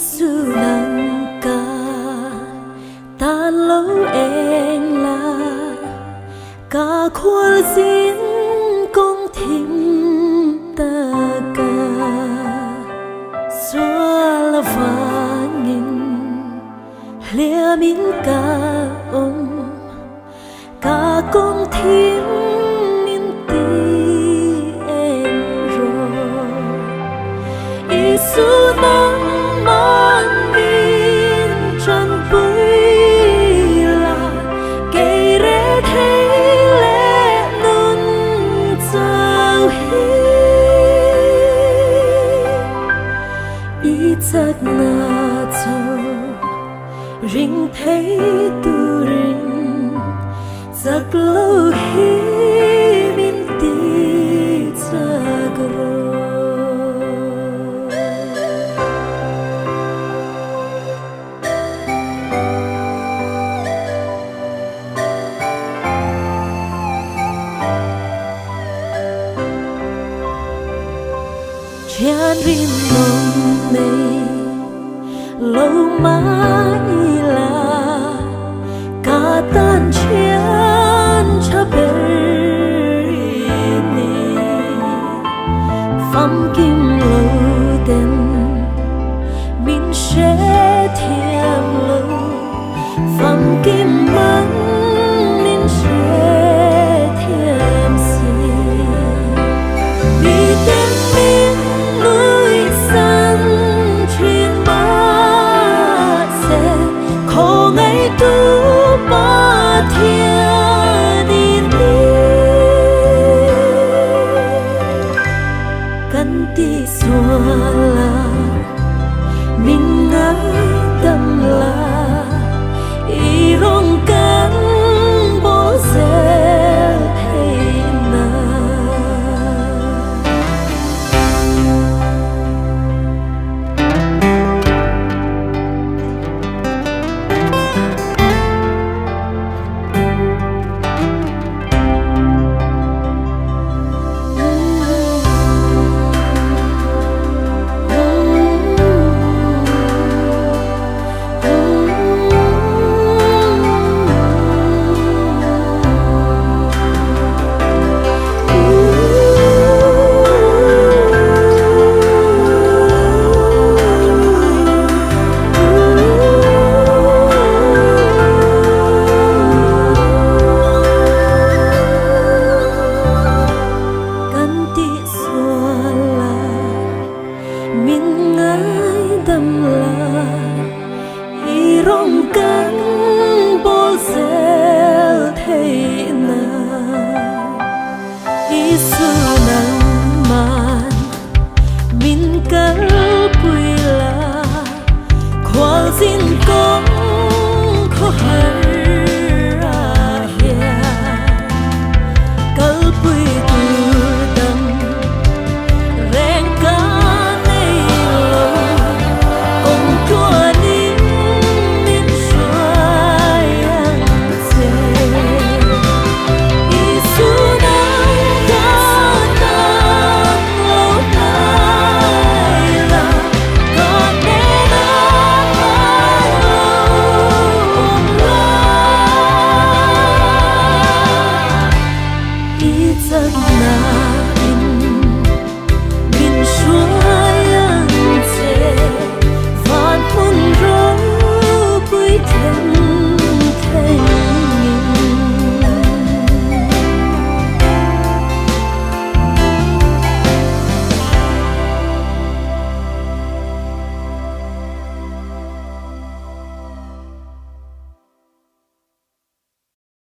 Giêsu nắng ca ta lâu em là ca khuôn diễn công thím ta ca xóa là vàng nghìn lia min ca ông ca công thím min ti em rồi Giêsu nắng mang min trần bụi là cây rễ thế lệ nôn giàu hi ý chắc na châu rinh thấy tu rinh giặc lâu hi min ti chắc rồi Chán rin nồng mây lâu mãi là cả tan chán cha beri phong kim lâu tên min sẽ thiêm lâu phong kim mắn min sẽ thiêm si mi tên min núi san truyền ba sẽ khổ ngày tu ba thiên đi căn ti xua là mình ngái tâm là ý rong căn bố sẽ thấy na min ngái tâm